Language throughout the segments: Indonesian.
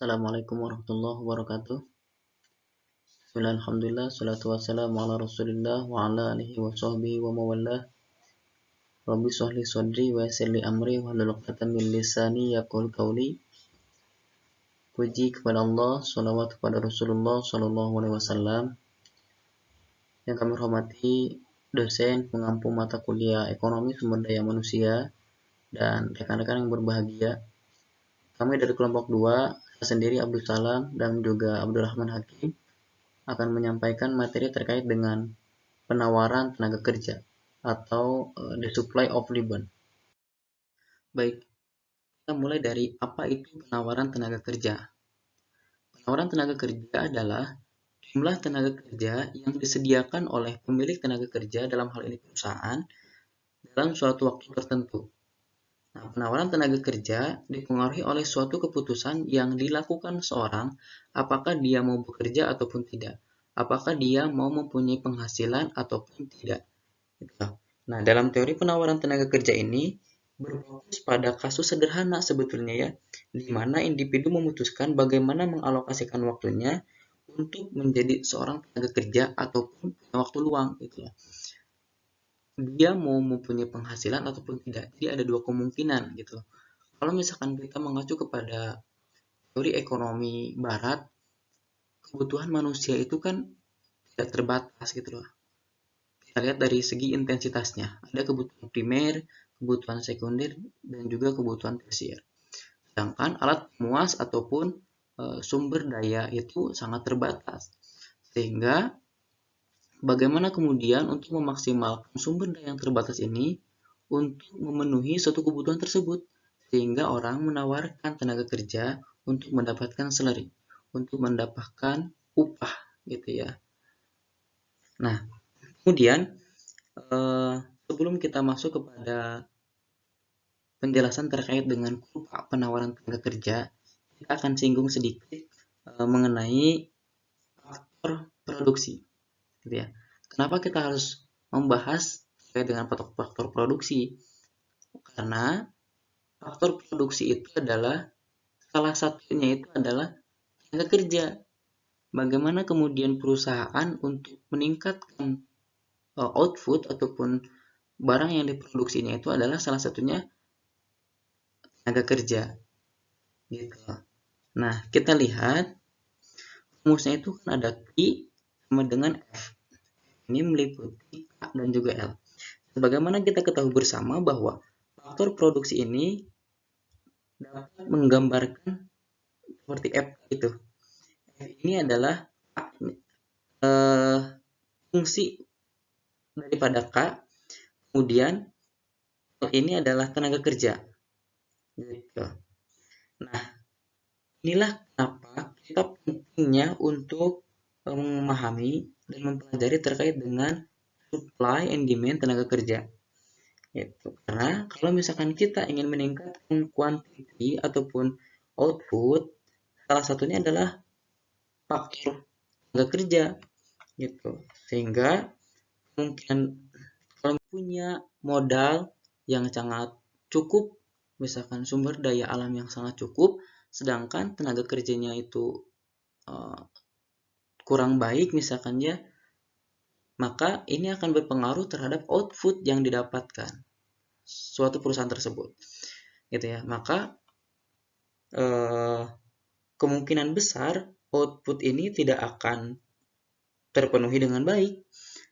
Assalamualaikum warahmatullahi wabarakatuh. Bismillah, alhamdulillah, salatu wassalamu ala rasulillah wa ala alihi wa sahbihi wa mawallah. Rabbi sholli sodri wa yassir li amri wa hlul 'uqdatam min lisani yaqul qawli. Puji kepada Allah, salawat kepada Rasulullah sallallahu alaihi wasallam. Yang kami hormati dosen pengampu mata kuliah Ekonomi Sumber Daya Manusia dan rekan-rekan yang berbahagia. Kami dari kelompok 2, saya sendiri Abdul Salam dan juga Abdurrahman Hakim akan menyampaikan materi terkait dengan penawaran tenaga kerja atau the supply of labor. Baik, kita mulai dari apa itu penawaran tenaga kerja. Penawaran tenaga kerja adalah jumlah tenaga kerja yang disediakan oleh pemilik tenaga kerja, dalam hal ini perusahaan, dalam suatu waktu tertentu. Nah, penawaran tenaga kerja dipengaruhi oleh suatu keputusan yang dilakukan seorang, apakah dia mau bekerja ataupun tidak, apakah dia mau mempunyai penghasilan ataupun tidak. Nah, dalam teori penawaran tenaga kerja ini berfokus pada kasus sederhana sebetulnya ya, di mana individu memutuskan bagaimana mengalokasikan waktunya untuk menjadi seorang tenaga kerja ataupun waktu luang gitu ya. Dia mau mempunyai penghasilan ataupun tidak. Jadi ada dua kemungkinan gitu. Kalau misalkan kita mengacu kepada teori ekonomi barat, kebutuhan manusia itu kan tidak terbatas gitu loh. Kita lihat dari segi intensitasnya. Ada kebutuhan primer, kebutuhan sekunder, dan juga kebutuhan tersier. Sedangkan alat pemuas ataupun sumber daya itu sangat terbatas. Sehingga bagaimana kemudian untuk memaksimalkan sumber daya yang terbatas ini untuk memenuhi suatu kebutuhan tersebut, sehingga orang menawarkan tenaga kerja untuk mendapatkan salary, untuk mendapatkan upah gitu ya. Nah, kemudian sebelum kita masuk kepada penjelasan terkait dengan kurva penawaran tenaga kerja, kita akan singgung sedikit mengenai faktor produksi gitu ya. Kenapa kita harus membahas terkait dengan faktor produksi? Karena faktor produksi itu adalah salah satunya itu adalah tenaga kerja. Bagaimana kemudian perusahaan untuk meningkatkan output ataupun barang yang diproduksinya itu adalah salah satunya tenaga kerja gitu. Nah, kita lihat rumusnya itu kan ada Q sama dengan F. Ini meliputi K dan juga L. Sebagaimana kita ketahui bersama bahwa faktor produksi ini dapat menggambarkan seperti F itu. F ini adalah fungsi daripada K, kemudian L ini adalah tenaga kerja. Gitu. Nah, inilah kenapa kita pentingnya untuk memahami dan mempelajari terkait dengan supply and demand tenaga kerja. Gitu. Karena kalau misalkan kita ingin meningkatkan quantity ataupun output, salah satunya adalah faktor tenaga kerja. Gitu. Sehingga mungkin kalau punya modal yang sangat cukup, misalkan sumber daya alam yang sangat cukup, sedangkan tenaga kerjanya itu kurang baik misalkan ya, maka ini akan berpengaruh terhadap output yang didapatkan suatu perusahaan tersebut gitu ya. Maka kemungkinan besar output ini tidak akan terpenuhi dengan baik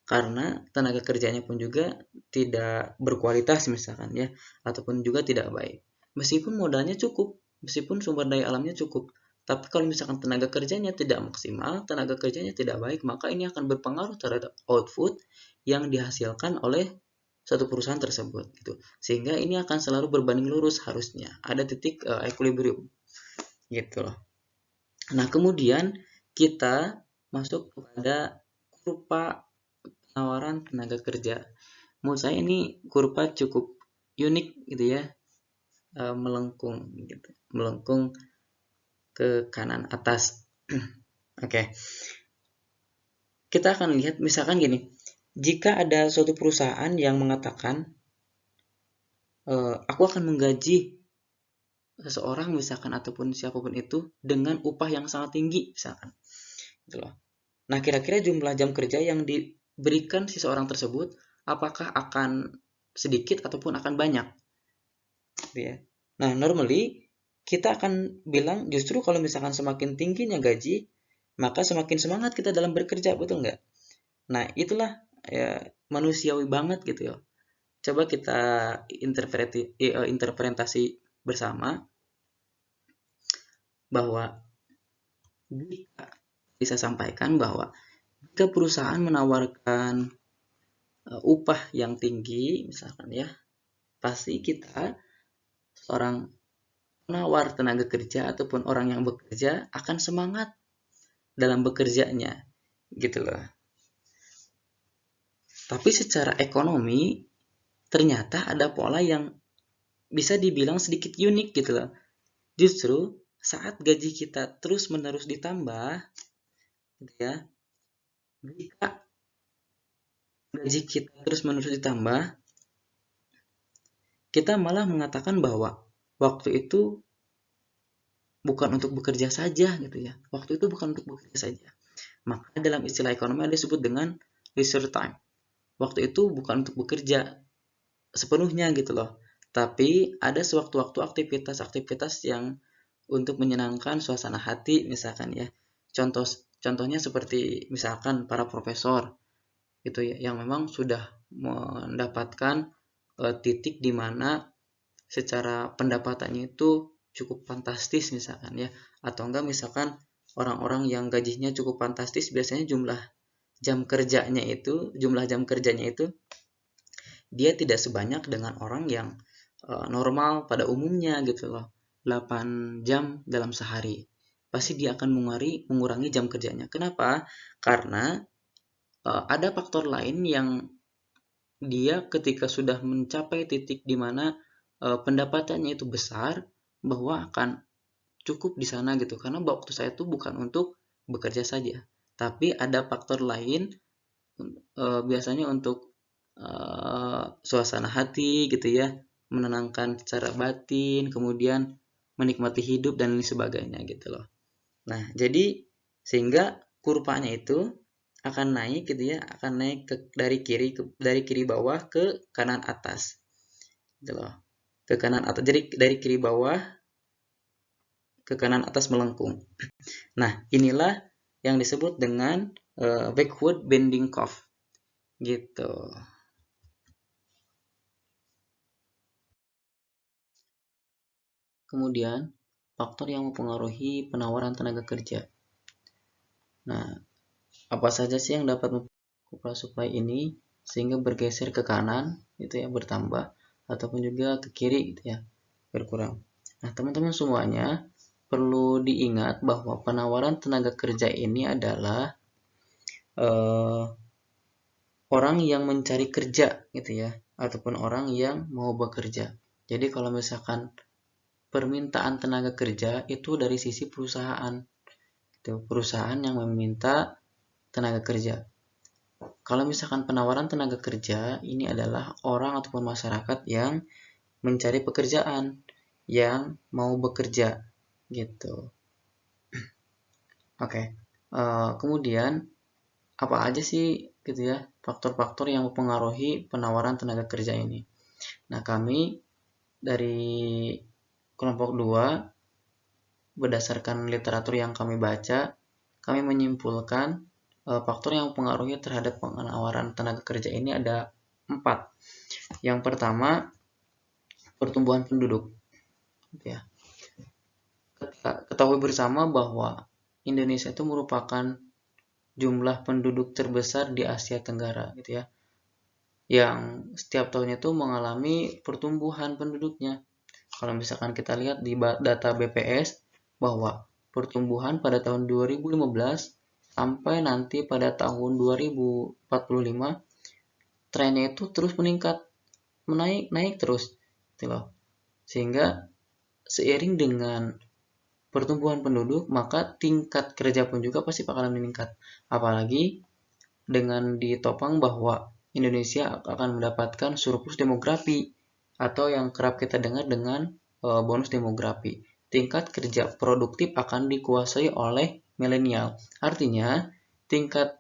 karena tenaga kerjanya pun juga tidak berkualitas misalkan ya, ataupun juga tidak baik. Meskipun modalnya cukup, meskipun sumber daya alamnya cukup, tapi kalau misalkan tenaga kerjanya tidak maksimal, tenaga kerjanya tidak baik, maka ini akan berpengaruh terhadap output yang dihasilkan oleh satu perusahaan tersebut gitu. Sehingga ini akan selalu berbanding lurus, harusnya ada titik equilibrium gitu loh. Nah, kemudian kita masuk kepada kurva penawaran tenaga kerja. Menurut saya ini kurva cukup unik gitu ya, melengkung gitu, melengkung ke kanan atas. Oke. Kita akan lihat misalkan gini, jika ada suatu perusahaan yang mengatakan aku akan menggaji seseorang misalkan ataupun siapapun itu dengan upah yang sangat tinggi misalkan gitu loh. Nah, kira-kira jumlah jam kerja yang diberikan seseorang tersebut apakah akan sedikit ataupun akan banyak gitu ya. Nah, normally kita akan bilang justru kalau misalkan semakin tingginya gaji maka semakin semangat kita dalam bekerja, betul nggak? Nah, itulah ya, manusiawi banget gitu ya. Coba kita interpretasi bersama bahwa bisa sampaikan bahwa jika perusahaan menawarkan upah yang tinggi misalkan ya, pasti kita seorang penawar tenaga kerja ataupun orang yang bekerja akan semangat dalam bekerjanya gitu loh. Tapi secara ekonomi ternyata ada pola yang bisa dibilang sedikit unik gitu loh. Justru saat gaji kita terus-menerus ditambah gitu ya. Jika gaji kita terus-menerus ditambah, kita malah mengatakan bahwa waktu itu bukan untuk bekerja saja gitu ya. Waktu itu bukan untuk bekerja saja. Maka dalam istilah ekonomi ada disebut dengan leisure time. Waktu itu bukan untuk bekerja sepenuhnya gitu loh. Tapi ada sewaktu-waktu aktivitas-aktivitas yang untuk menyenangkan suasana hati misalkan ya. Contohnya seperti misalkan para profesor gitu ya yang memang sudah mendapatkan titik di mana secara pendapatannya itu cukup fantastis misalkan ya, atau enggak misalkan orang-orang yang gajinya cukup fantastis biasanya jumlah jam kerjanya itu dia tidak sebanyak dengan orang yang normal pada umumnya gitu loh, 8 jam dalam sehari pasti dia akan mengurangi jam kerjanya. Kenapa? Karena ada faktor lain yang dia ketika sudah mencapai titik di mana pendapatannya itu besar bahwa akan cukup di sana gitu, karena waktu saya itu bukan untuk bekerja saja tapi ada faktor lain biasanya untuk suasana hati gitu ya, menenangkan secara batin, kemudian menikmati hidup dan lain sebagainya gitu loh. Nah, jadi sehingga kurvanya itu akan naik gitu ya, akan naik dari kiri bawah ke kanan atas. Gitu loh. Ke kanan atas. Jadi dari kiri bawah ke kanan atas melengkung. Nah, inilah yang disebut dengan backward bending curve. Gitu. Kemudian, faktor yang mempengaruhi penawaran tenaga kerja. Nah, apa saja sih yang dapat mempengaruhi supply ini sehingga bergeser ke kanan gitu ya, bertambah, ataupun juga ke kiri gitu ya, berkurang. Nah, teman-teman semuanya perlu diingat bahwa penawaran tenaga kerja ini adalah orang yang mencari kerja gitu ya, ataupun orang yang mau bekerja. Jadi kalau misalkan permintaan tenaga kerja itu dari sisi perusahaan, itu perusahaan yang meminta tenaga kerja. Kalau misalkan penawaran tenaga kerja ini adalah orang ataupun masyarakat yang mencari pekerjaan, yang mau bekerja gitu. Oke. Kemudian apa aja sih gitu ya faktor-faktor yang mempengaruhi penawaran tenaga kerja ini? Nah, kami dari kelompok 2 berdasarkan literatur yang kami baca, kami menyimpulkan faktor yang mempengaruhi terhadap penawaran tenaga kerja ini ada 4. Yang pertama, pertumbuhan penduduk. Ya. Ketahui bersama bahwa Indonesia itu merupakan jumlah penduduk terbesar di Asia Tenggara gitu ya, yang setiap tahunnya itu mengalami pertumbuhan penduduknya. Kalau misalkan kita lihat di data BPS bahwa pertumbuhan pada tahun 2015 sampai nanti pada tahun 2045 trennya itu terus meningkat, naik terus gitu loh. Sehingga seiring dengan pertumbuhan penduduk maka tingkat kerja pun juga pasti bakalan meningkat. Apalagi dengan ditopang bahwa Indonesia akan mendapatkan surplus demografi atau yang kerap kita dengar dengan bonus demografi. Tingkat kerja produktif akan dikuasai oleh milenial. Artinya, tingkat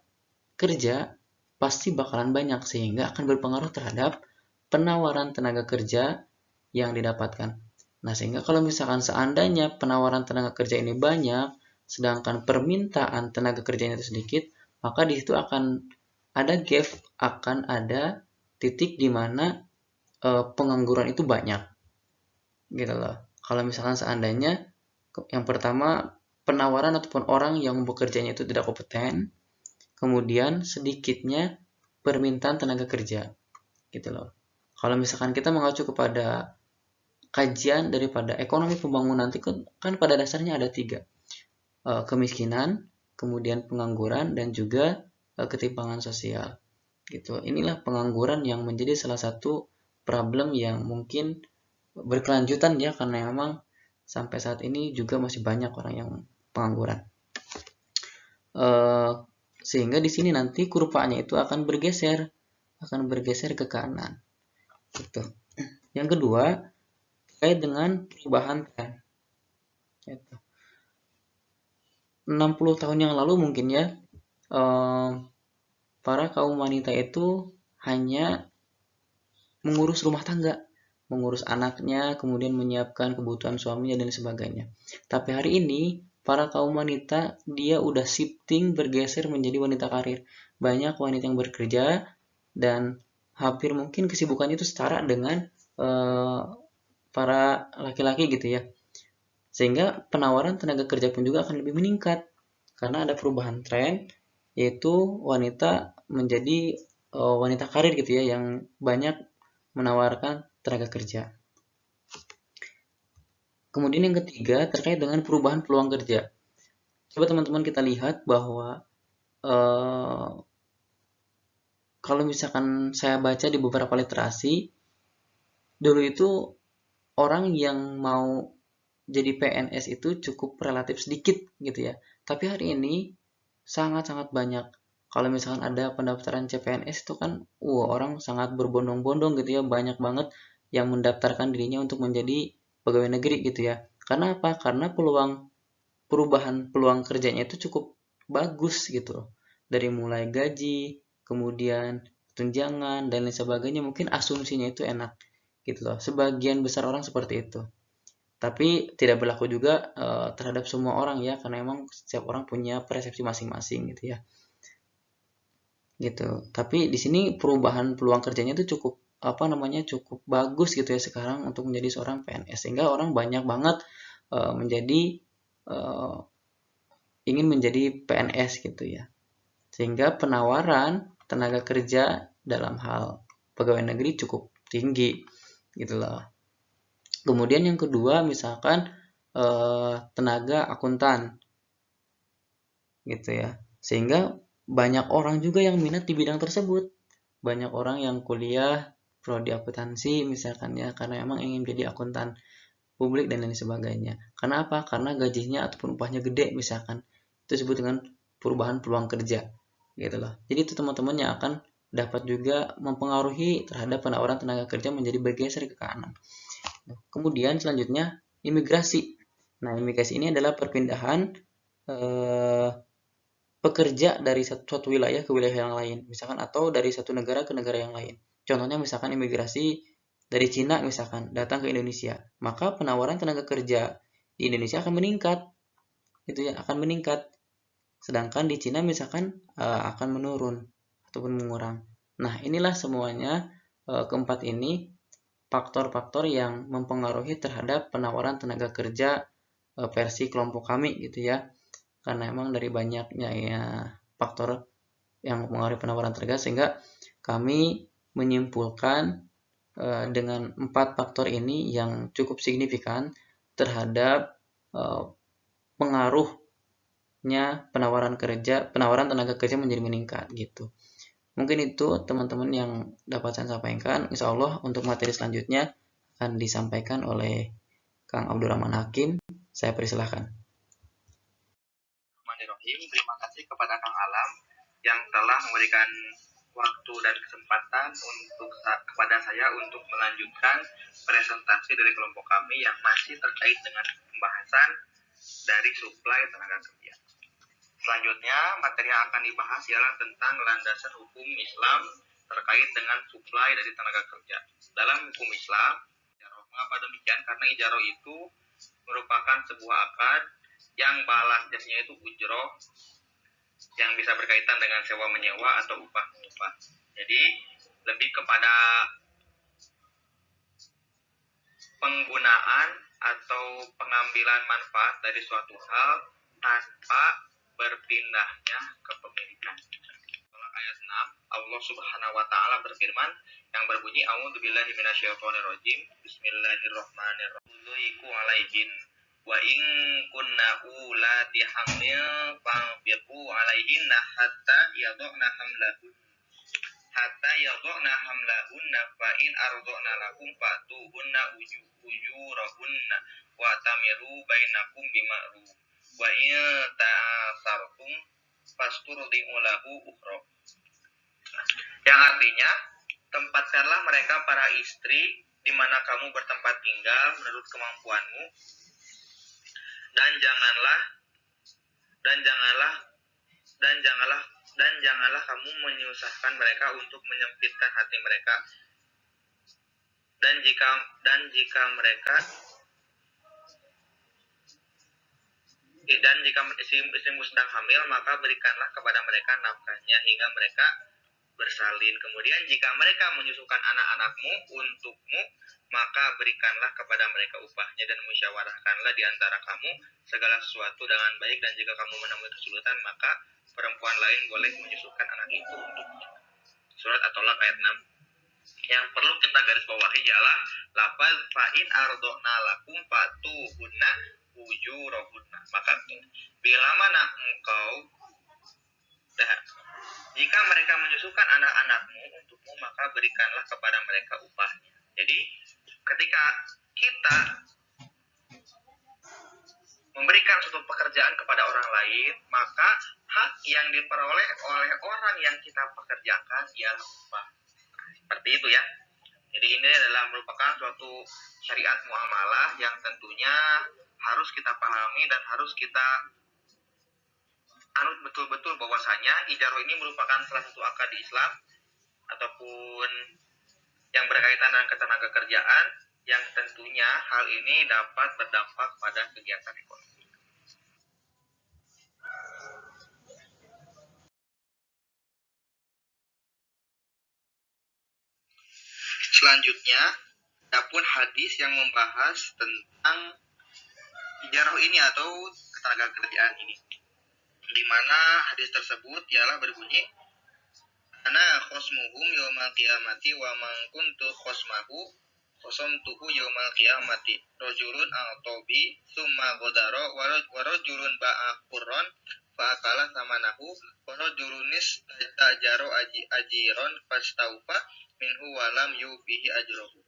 kerja pasti bakalan banyak sehingga akan berpengaruh terhadap penawaran tenaga kerja yang didapatkan. Nah, sehingga kalau misalkan seandainya penawaran tenaga kerja ini banyak, sedangkan permintaan tenaga kerjanya itu sedikit, maka di situ akan ada gap, akan ada titik di mana pengangguran itu banyak. Gitu loh. Kalau misalkan seandainya yang pertama penawaran ataupun orang yang bekerjanya itu tidak kompeten, kemudian sedikitnya permintaan tenaga kerja. Gitu loh. Kalau misalkan kita mengacu kepada kajian daripada ekonomi pembangunan itu kan pada dasarnya ada 3, kemiskinan, kemudian pengangguran, dan juga ketimpangan sosial. Gitu. Inilah pengangguran yang menjadi salah satu problem yang mungkin berkelanjutan ya, karena memang sampai saat ini juga masih banyak orang yang pengangguran. Sehingga di sini nanti kurvanya itu akan bergeser ke kanan. Gitu. Yang kedua, terkait dengan perubahan tren. 60 tahun yang lalu mungkin ya, para kaum wanita itu hanya mengurus rumah tangga, mengurus anaknya, kemudian menyiapkan kebutuhan suaminya dan sebagainya. Tapi hari ini, para kaum wanita dia udah shifting, bergeser menjadi wanita karir. Banyak wanita yang bekerja dan hampir mungkin kesibukannya itu setara dengan para laki-laki gitu ya. Sehingga penawaran tenaga kerja pun juga akan lebih meningkat karena ada perubahan tren, yaitu wanita menjadi wanita karir gitu ya, yang banyak menawarkan tenaga kerja. Kemudian yang ketiga terkait dengan perubahan peluang kerja. Coba teman-teman kita lihat bahwa kalau misalkan saya baca di beberapa literasi, dulu itu orang yang mau jadi PNS itu cukup relatif sedikit gitu ya. Tapi hari ini sangat-sangat banyak. Kalau misalkan ada pendaftaran CPNS itu kan, orang sangat berbondong-bondong gitu ya, banyak banget yang mendaftarkan dirinya untuk menjadi pegawai negeri gitu ya. Karena apa? Karena perubahan peluang kerjanya itu cukup bagus gitu. Dari mulai gaji, kemudian tunjangan dan lain sebagainya, mungkin asumsinya itu enak gitu loh. Sebagian besar orang seperti itu. Tapi tidak berlaku juga terhadap semua orang ya, karena emang setiap orang punya persepsi masing-masing gitu ya. Gitu. Tapi di sini perubahan peluang kerjanya itu cukup cukup bagus gitu ya sekarang untuk menjadi seorang PNS, sehingga orang banyak banget ingin menjadi PNS gitu ya. Sehingga penawaran tenaga kerja dalam hal pegawai negeri cukup tinggi gitu loh. Kemudian yang kedua misalkan tenaga akuntan gitu ya. Sehingga banyak orang juga yang minat di bidang tersebut. Banyak orang yang kuliah prodi akuntansi misalkan ya, karena emang ingin jadi akuntan publik dan lain sebagainya. Karena apa? Karena gajinya ataupun upahnya gede misalkan. Itu disebut dengan perubahan peluang kerja gitu loh. Jadi itu teman-teman yang akan dapat juga mempengaruhi terhadap penawaran tenaga kerja menjadi bergeser ke kanan. Kemudian selanjutnya imigrasi. Nah, imigrasi ini adalah perpindahan pekerja dari suatu wilayah ke wilayah yang lain, misalkan, atau dari satu negara ke negara yang lain. Contohnya misalkan imigrasi dari Cina misalkan datang ke Indonesia, maka penawaran tenaga kerja di Indonesia akan meningkat, itu ya, akan meningkat. Sedangkan di Cina misalkan akan menurun ataupun mengurang. Nah, inilah semuanya keempat ini faktor-faktor yang mempengaruhi terhadap penawaran tenaga kerja versi kelompok kami gitu ya. Karena emang dari banyaknya ya faktor yang mempengaruhi penawaran tenaga, sehingga kami menyimpulkan dengan 4 faktor ini yang cukup signifikan terhadap pengaruhnya penawaran tenaga kerja menjadi meningkat gitu. Mungkin itu teman-teman yang dapat saya sampaikan. Insya Allah untuk materi selanjutnya akan disampaikan oleh Kang Abdurrahman Hakim. Saya persilahkan. Terima kasih kepada Kang Alam yang telah memberikan waktu dan kesempatan kepada saya untuk melanjutkan presentasi dari kelompok kami yang masih terkait dengan pembahasan dari suplai tenaga kerja. Selanjutnya, materi yang akan dibahas ialah tentang landasan hukum Islam terkait dengan suplai dari tenaga kerja. Dalam hukum Islam, mengapa demikian? Karena ijaroh itu merupakan sebuah akad yang balas jasanya itu ujroh, yang bisa berkaitan dengan sewa menyewa atau upah mengupah. Jadi lebih kepada penggunaan atau pengambilan manfaat dari suatu hal tanpa berpindahnya kepemilikan. Ayat 6, Allah Subhanahu wa taala berfirman yang berbunyi A'udzubillahi minasyaitonirrajim. Bismillahirrahmanirrahim. Iku alaihin wa in kunna ulati hamil fanfiqu alaihinna hatta yadhna hamlahunna fa in arda'na lakum fatuhunna ujurahunna wa tamiru bainakum bima'ruf wa in ta'asartum fasturdi'u lahu ukhra. Yang artinya, tempatkanlah mereka para istri di mana kamu bertempat tinggal menurut kemampuanmu, dan janganlah kamu menyusahkan mereka untuk menyempitkan hati mereka. Dan jika istrimu sedang hamil, maka berikanlah kepada mereka nafkahnya hingga mereka bersalin. Kemudian jika mereka menyusukan anak-anakmu untukmu, maka berikanlah kepada mereka upahnya dan musyawarahkanlah di antara kamu segala sesuatu dengan baik. Dan jika kamu menemui kesulitan, maka perempuan lain boleh menyusukan anak itu untukmu. Surat At-Tolak ayat 6. Yang perlu kita garis bawahi ialah lafaz fa'in arda'na lakum fatuhunna ujurahunna. Maka bila mana engkau jika mereka menyusukan anak-anakmu untukmu, maka berikanlah kepada mereka upahnya. Jadi ketika kita memberikan suatu pekerjaan kepada orang lain, maka hak yang diperoleh oleh orang yang kita pekerjakan ialah upah. Seperti itu ya. Jadi ini adalah merupakan suatu syariat muamalah yang tentunya harus kita pahami dan harus kita anut betul-betul bahwasanya ijaroh ini merupakan salah satu akad di Islam ataupun yang berkaitan dengan ketenaga kerjaan yang tentunya hal ini dapat berdampak pada kegiatan ekonomi. Selanjutnya, adapun hadis yang membahas tentang ijaroh ini atau ketenaga kerjaan ini, di mana hadis tersebut ialah berbunyi ana khosmuhum yaumal qiyamati wa man kuntu khosmahu khosomtuhu yaumal qiyamati rajulun a'tobi summa godaro wa rajulun ba'a qurran fa akala samanahu wa rajulunis tajaro ajiron fastaufa minhu walam yufihi ajrohu.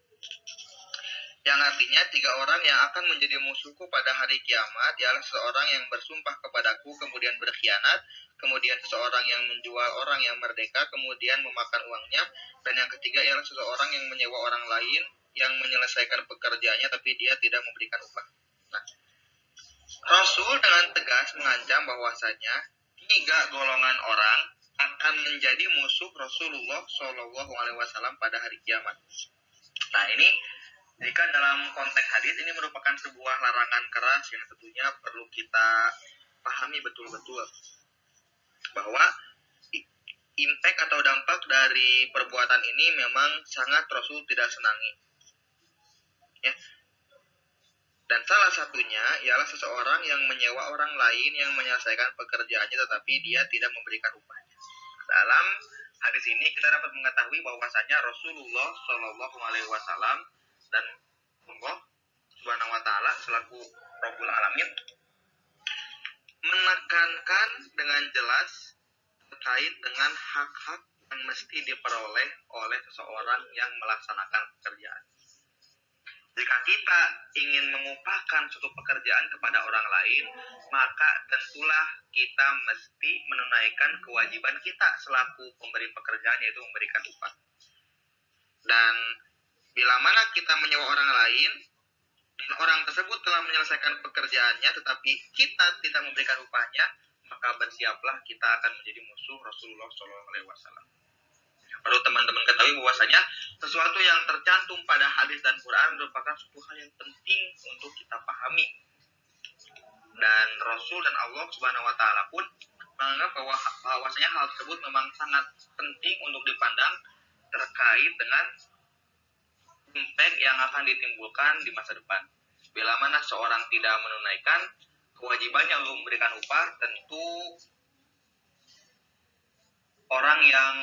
Yang artinya 3 orang yang akan menjadi musuhku pada hari kiamat ialah seorang yang bersumpah kepadaku kemudian berkhianat, kemudian seseorang yang menjual orang yang merdeka kemudian memakan uangnya, dan yang ketiga ialah seseorang yang menyewa orang lain yang menyelesaikan pekerjaannya tapi dia tidak memberikan upah. Nah, Rasul dengan tegas mengancam bahwasanya 3 golongan orang akan menjadi musuh Rasulullah SAW pada hari kiamat. Nah, ini jika dalam konteks hadis ini merupakan sebuah larangan keras yang tentunya perlu kita pahami betul-betul bahwa impact atau dampak dari perbuatan ini memang sangat Rasul tidak senangi. Ya. Dan salah satunya ialah seseorang yang menyewa orang lain yang menyelesaikan pekerjaannya tetapi dia tidak memberikan upahnya. Dalam hadis ini kita dapat mengetahui bahwasanya Rasulullah SAW dan Allah Subhanahu wa taala selaku Rabbul Alamin menekankan dengan jelas terkait dengan hak-hak yang mesti diperoleh oleh seseorang yang melaksanakan pekerjaan. Jika kita ingin mengupahkan suatu pekerjaan kepada orang lain, maka tentulah kita mesti menunaikan kewajiban kita selaku pemberi pekerjaan, yaitu memberikan upah. Dan bila mana kita menyewa orang lain, dan orang tersebut telah menyelesaikan pekerjaannya, tetapi kita tidak memberikan upahnya, maka bersiaplah kita akan menjadi musuh Rasulullah SAW. Perlu teman-teman ketahui bahwasanya sesuatu yang tercantum pada hadis dan Quran merupakan suatu hal yang penting untuk kita pahami. Dan Rasul dan Allah Subhanahu wa taala pun menganggap bahwasanya hal tersebut memang sangat penting untuk dipandang terkait dengan impact yang akan ditimbulkan di masa depan. Bila mana seorang tidak menunaikan kewajibannya untuk memberikan upah, tentu orang yang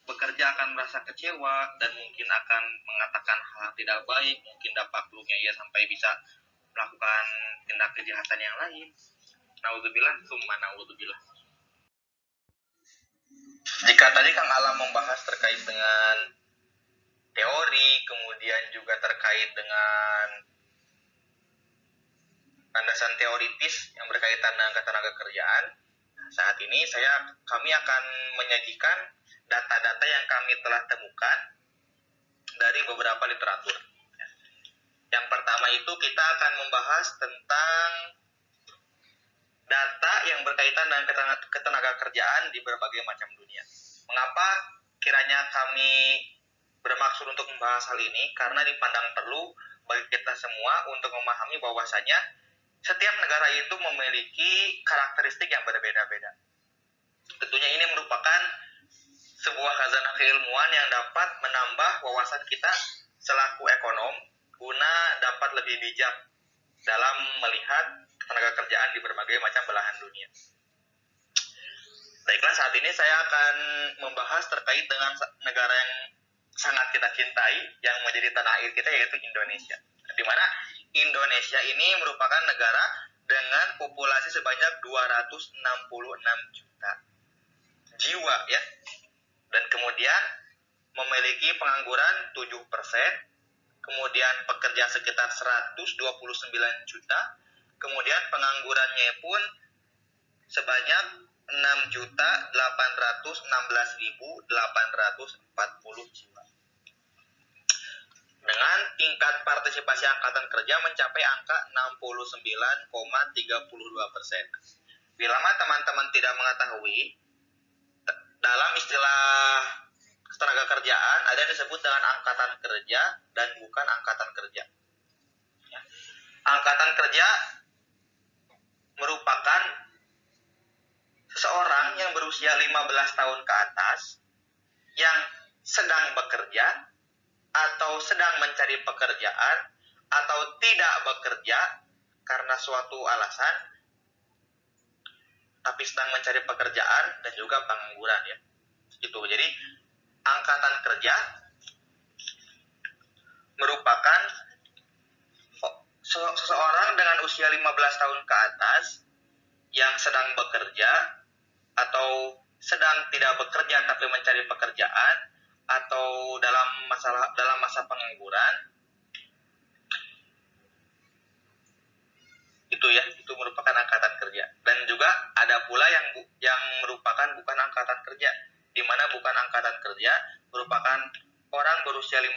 bekerja akan merasa kecewa dan mungkin akan mengatakan hal tidak baik, mungkin dampak buruknya ia sampai bisa melakukan tindak kejahatan yang lain. Naudzubillah, summa naudzubillah. Jika tadi Kang Alam membahas terkait dengan teori, kemudian juga terkait dengan landasan teoritis yang berkaitan dengan ketenaga kerjaan, saat ini kami akan menyajikan data-data yang kami telah temukan dari beberapa literatur. Yang pertama itu kita akan membahas tentang data yang berkaitan dengan ketenaga kerjaan di berbagai macam dunia. Mengapa kiranya kami bermaksud untuk membahas hal ini? Karena dipandang perlu bagi kita semua untuk memahami bahwasanya setiap negara itu memiliki karakteristik yang berbeda-beda. Tentunya ini merupakan sebuah khazanah keilmuan yang dapat menambah wawasan kita selaku ekonom guna dapat lebih bijak dalam melihat tenaga kerjaan di berbagai macam belahan dunia. Baiklah, saat ini saya akan membahas terkait dengan negara yang sangat kita cintai, yang menjadi tanah air kita, yaitu Indonesia. Di mana Indonesia ini merupakan negara dengan populasi sebanyak 266 juta jiwa ya. Dan kemudian memiliki pengangguran 7%, kemudian pekerja sekitar 129 juta, kemudian penganggurannya pun sebanyak 6.816.840 jiwa. Dengan tingkat partisipasi angkatan kerja mencapai angka 69,32%. Bila teman-teman tidak mengetahui, dalam istilah ketenaga kerjaan ada yang disebut dengan angkatan kerja dan bukan angkatan kerja. Angkatan kerja merupakan seseorang yang berusia 15 tahun ke atas yang sedang bekerja atau sedang mencari pekerjaan atau tidak bekerja karena suatu alasan, tapi sedang mencari pekerjaan dan juga pengangguran ya. Itu. Jadi angkatan kerja merupakan seseorang dengan usia 15 tahun ke atas yang sedang bekerja atau sedang tidak bekerja tapi mencari pekerjaan atau dalam masa pengangguran. Itu merupakan angkatan kerja. Dan juga ada pula yang merupakan bukan angkatan kerja, di mana bukan angkatan kerja merupakan orang berusia 15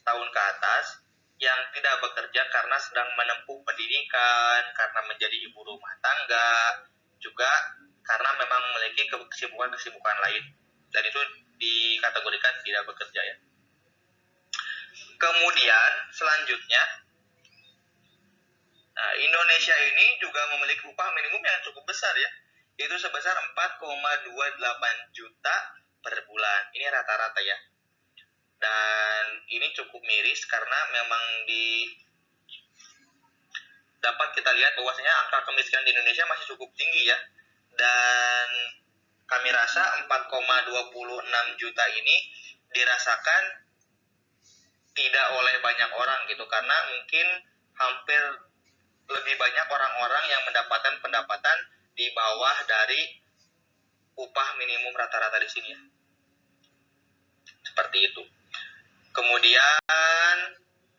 tahun ke atas yang tidak bekerja karena sedang menempuh pendidikan, karena menjadi ibu rumah tangga, juga karena memang memiliki kesibukan lain, dan itu dikategorikan tidak bekerja ya. Kemudian selanjutnya, Indonesia ini juga memiliki upah minimum yang cukup besar ya, yaitu sebesar 4,28 juta per bulan. Ini rata-rata ya. Dan ini cukup miris karena memang dapat kita lihat bahwasanya angka kemiskinan di Indonesia masih cukup tinggi ya. Dan kami rasa 4,26 juta ini dirasakan tidak oleh banyak orang gitu, karena mungkin hampir lebih banyak orang-orang yang mendapatkan pendapatan di bawah dari upah minimum rata-rata di sini ya. Seperti itu. Kemudian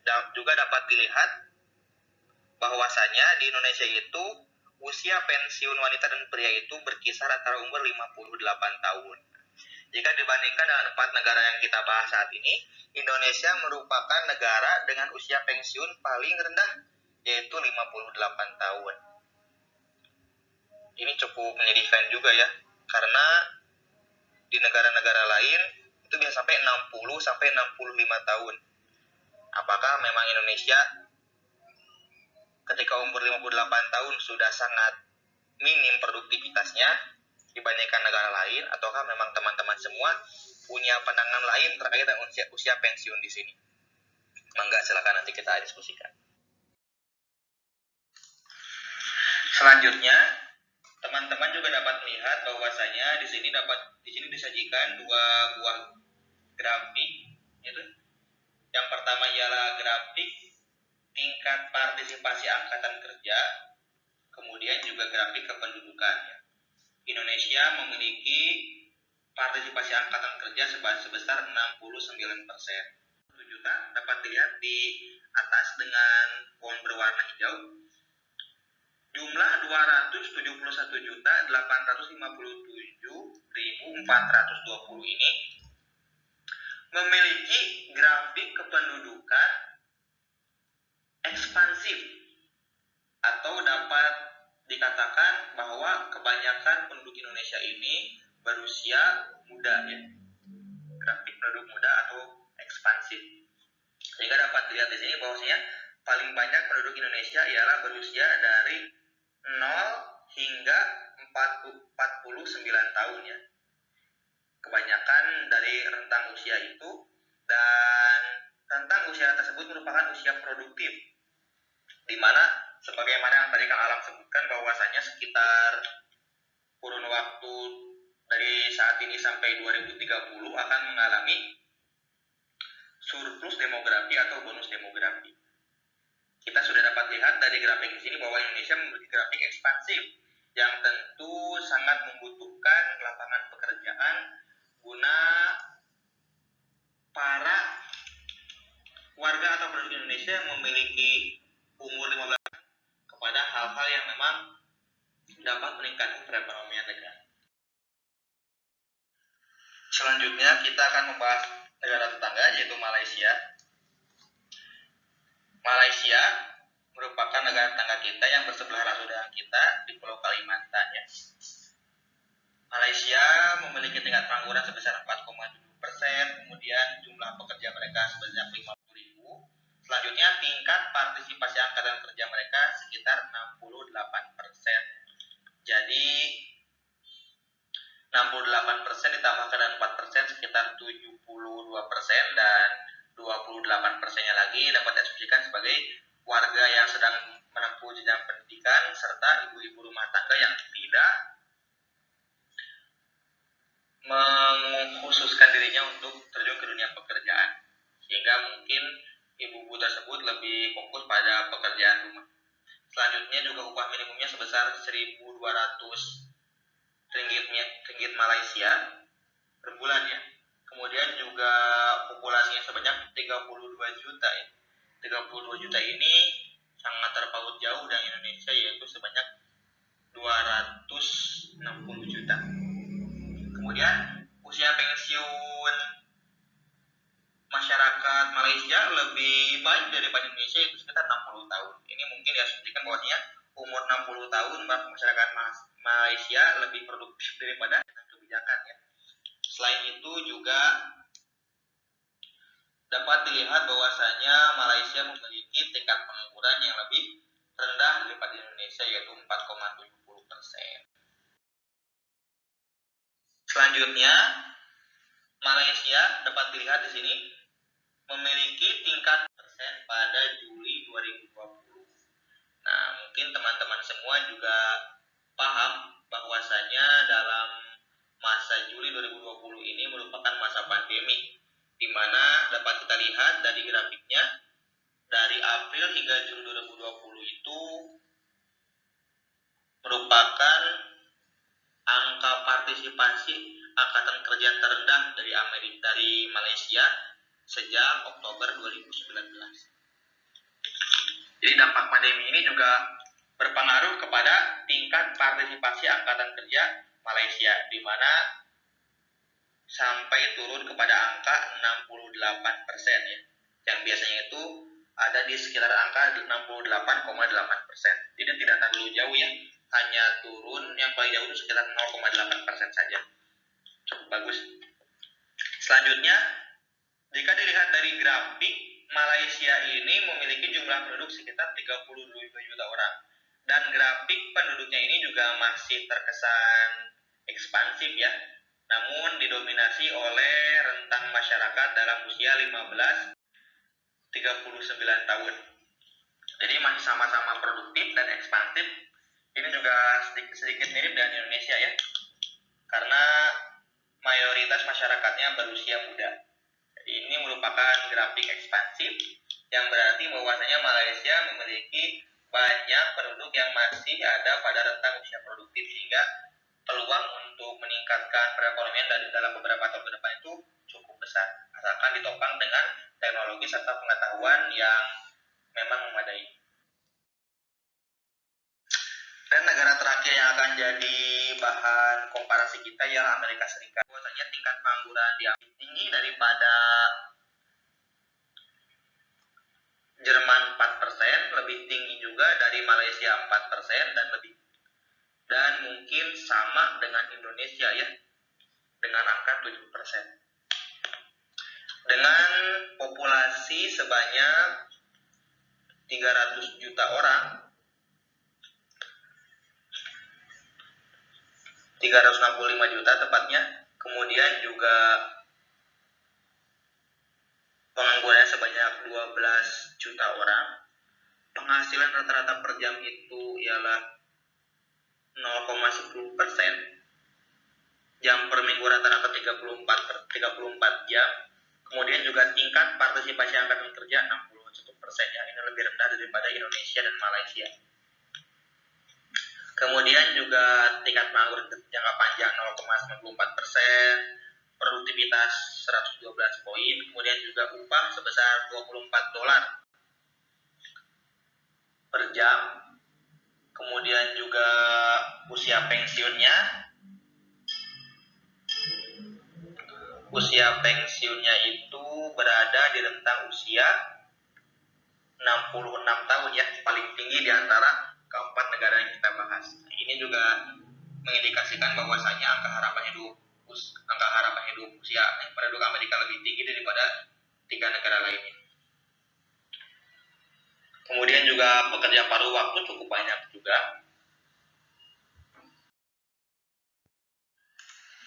Dan juga dapat dilihat bahwasanya di Indonesia itu usia pensiun wanita dan pria itu berkisar antara umur 58 tahun. Jika dibandingkan dengan 4 negara yang kita bahas saat ini, Indonesia merupakan negara dengan usia pensiun paling rendah, yaitu 58 tahun. Ini cukup menyedihkan juga ya, karena di negara-negara lain itu bisa sampai 60 sampai 65 tahun. Apakah memang Indonesia ketika umur 58 tahun sudah sangat minim produktivitasnya dibandingkan negara lain, ataukah memang teman-teman semua punya pandangan lain terkait dengan usia pensiun di sini? Mangga, silakan nanti kita diskusikan. Selanjutnya, teman-teman juga dapat melihat bahwasanya di sini disajikan dua buah grafik, gitu. Yang pertama ialah grafik tingkat partisipasi angkatan kerja, kemudian juga grafik kependudukan. Indonesia memiliki partisipasi angkatan kerja sebesar 69%. Juta dapat dilihat di atas dengan font berwarna hijau. Jumlah 271.857.420 ini memiliki grafik kependudukan ekspansif, atau dapat dikatakan bahwa kebanyakan penduduk Indonesia ini berusia muda ya. Grafik penduduk muda atau ekspansif. Sehingga dapat dilihat di sini bahwasanya paling banyak penduduk Indonesia ialah berusia dari 0 hingga 49 tahun ya. Kebanyakan dari rentang usia itu, dan rentang usia tersebut merupakan usia produktif, di mana sebagaimana yang tadi Kang Alam sebutkan bahwasanya sekitar kurun waktu dari saat ini sampai 2030 akan mengalami surplus demografi atau bonus demografi. Kita sudah dapat lihat dari grafik di sini bahwa Indonesia memiliki grafik ekspansif yang tentu sangat membutuhkan lapangan pekerjaan guna para warga atau penduduk Indonesia yang memiliki umur 15 tahun kepada hal-hal yang memang dapat meningkatkan perekonomian negara. Selanjutnya kita akan membahas negara tetangga, yaitu Malaysia. Malaysia merupakan negara tetangga kita yang bersebelahan dengan kita di Pulau Kalimantan ya. Malaysia memiliki tingkat pengangguran sebesar 4,7%, kemudian jumlah pekerja mereka sebanyak 50.000. Selanjutnya tingkat partisipasi angkatan kerja mereka sekitar 68%. Jadi 68% ditambahkan dengan 4% sekitar 72%, dan 28%-nya lagi dapat diasumsikan sebagai warga yang sedang menempuh jenjang pendidikan serta ibu-ibu rumah tangga yang tidak mengkhususkan dirinya untuk terjun ke dunia pekerjaan, sehingga mungkin ibu-ibu tersebut lebih fokus pada pekerjaan rumah. Selanjutnya juga upah minimumnya sebesar 1.200 ringgit Malaysia per bulan ya. Kemudian juga populasinya sebanyak 32 juta ya. 32 juta ini sangat terpaut jauh dengan Indonesia, yaitu sebanyak 260 juta. Kemudian usia pensiun masyarakat Malaysia lebih baik daripada Indonesia, yaitu sekitar 60 tahun. Ini mungkin diasumsikan bahwasanya umur 60 tahun masyarakat Malaysia lebih produktif daripada kebijakan ya. Selain itu juga dapat dilihat bahwasanya Malaysia memiliki tingkat pengangguran yang lebih rendah daripada Indonesia, yaitu 4,70%. Selanjutnya, Malaysia dapat dilihat di sini memiliki tingkat persen pada Juli 2020. Nah, mungkin teman-teman semua juga paham bahwasanya dalam masa Juli 2020 ini merupakan masa pandemi, di mana dapat kita lihat dari grafiknya, dari April hingga Juli 2020 itu merupakan angka partisipasi angkatan kerja terendah dari Malaysia sejak Oktober 2019. Jadi dampak pandemi ini juga berpengaruh kepada tingkat partisipasi angkatan kerja Malaysia, di mana sampai turun kepada angka 68% ya. Yang biasanya itu ada di sekitar angka 68,8%. Jadi tidak terlalu jauh ya, hanya turun yang paling jauh itu sekitar 0,8% saja. Cukup bagus. Selanjutnya, jika dilihat dari grafik, Malaysia ini memiliki jumlah penduduk sekitar 32 juta orang. Dan grafik penduduknya ini juga masih terkesan ekspansif ya, namun didominasi oleh rentang masyarakat dalam usia 15-39 tahun. Jadi masih sama-sama produktif dan ekspansif. Ini juga sedikit mirip dengan Indonesia ya, karena mayoritas masyarakatnya berusia muda. Jadi ini merupakan grafik ekspansif yang berarti bahwasanya Malaysia memiliki banyak penduduk yang masih ada pada rentang usia produktif, sehingga peluang untuk meningkatkan perekonomian dari dalam beberapa tahun ke depan itu cukup besar, asalkan ditopang dengan teknologi serta pengetahuan yang memang memadai. Dan negara terakhir yang akan jadi bahan komparasi kita ialah Amerika Serikat. Bahwasanya tingkat pengangguran di Amerika tinggi daripada Jerman 4%, lebih tinggi juga dari Malaysia 4% dan mungkin sama dengan Indonesia ya, dengan angka 7%. Dengan populasi sebanyak 300 juta orang, 365 juta tepatnya, kemudian juga penganggurannya sebanyak 12 juta orang, penghasilan rata-rata per jam itu ialah 0,10%, jam per minggu rata-rata 34 jam, kemudian juga tingkat partisipasi angkatan kerja 61%, yang ini lebih rendah daripada Indonesia dan Malaysia. Kemudian juga tingkat pengangguran jangka panjang 0,94%, produktivitas 112 poin, kemudian juga upah sebesar $24 per jam, kemudian juga usia pensiunnya itu berada di rentang usia 66 tahun ya, paling tinggi di antara keempat negara yang kita bahas. Ini juga mengindikasikan bahwasanya angka harapan hidup usia penduduk Amerika lebih tinggi daripada 3 negara lainnya. Kemudian juga pekerja paruh waktu cukup banyak juga.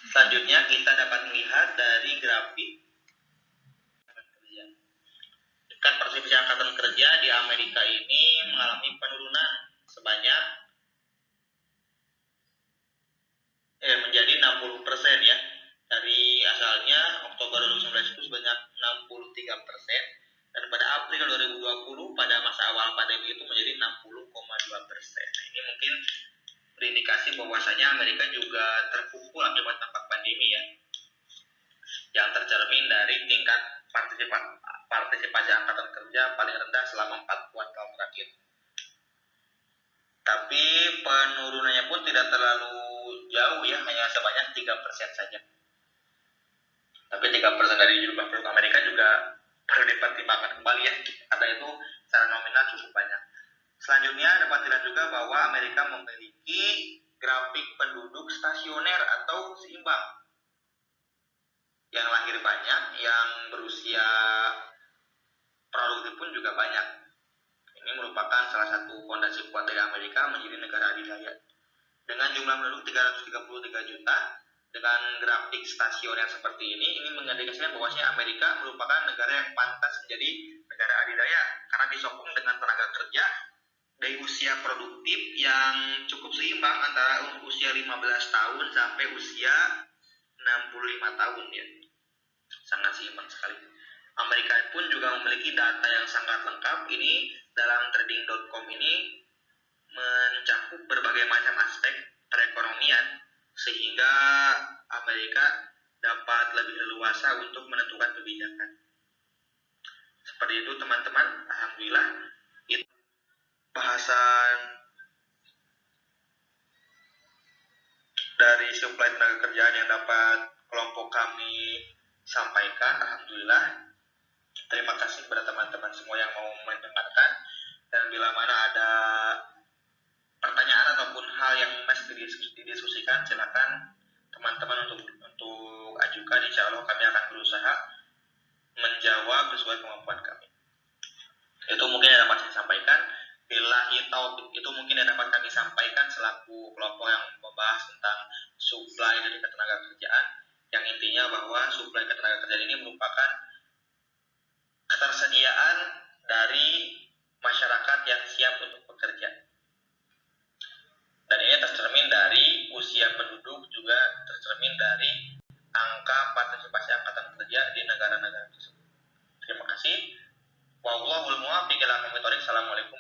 Selanjutnya kita dapat melihat dari grafik tingkat partisipasi angkatan kerja di Amerika ini mengalami penurunan sebanyak menjadi 60% ya. Dari asalnya Oktober 2019 itu sebanyak 63%, dan pada April 2020 pada masa awal pandemi itu menjadi 60,2%. Ini mungkin berindikasi bahwasanya Amerika juga terpukul akibat dampak pandemi ya, yang tercermin dari tingkat partisipasi angkatan kerja paling rendah selama 4 kuartal terakhir. Tapi penurunannya pun tidak terlalu jauh ya, hanya sebanyak 3% saja. Tapi 3% dari jumlah penduduk Amerika juga perlu dipertimbangkan kembali ya, karena itu secara nominal cukup banyak. Selanjutnya dapat dilihat juga bahwa Amerika memiliki grafik penduduk stasioner atau seimbang. Yang lahir banyak, yang berusia produktif pun juga banyak. Ini merupakan salah satu fondasi kuat dari Amerika menjadi negara adidaya. Dengan jumlah penduduk 333 juta, dengan grafik stasioner seperti ini mengindikasikan bahwasanya Amerika merupakan negara yang pantas menjadi negara adidaya, karena disokong dengan tenaga kerja dari usia produktif yang cukup seimbang antara usia 15 tahun sampai usia 65 tahun ya. Sangat seimbang sekali. Amerika pun juga memiliki data yang sangat lengkap. Ini dalam trading.com ini mencakup berbagai macam aspek perekonomian, sehingga Amerika dapat lebih leluasa untuk menentukan kebijakan. Seperti itu teman-teman, alhamdulillah. suplai tenaga kerjaan yang dapat kelompok kami sampaikan. Alhamdulillah. Terima kasih kepada teman-teman semua yang mau mendengarkan. Dan bila mana ada pertanyaan ataupun hal yang masih didiskusikan, silakan teman-teman untuk ajukan. Insya Allah kami akan berusaha menjawab sesuai kemampuan kami. Itu mungkin yang dapat saya sampaikan. Billahi taufik, itu mungkin yang dapat kami sampaikan selaku kelompok yang membahas tentang suplai dari ketenaga kerjaan, yang intinya bahwa suplai ketenaga kerjaan ini merupakan ketersediaan dari masyarakat yang siap untuk bekerja. Dan ini tercermin dari usia penduduk, juga tercermin dari angka partisipasi angkatan kerja di negara-negara tersebut. Terima kasih. Wallahul muwaffiq ila aqwamit thoriq. Assalamualaikum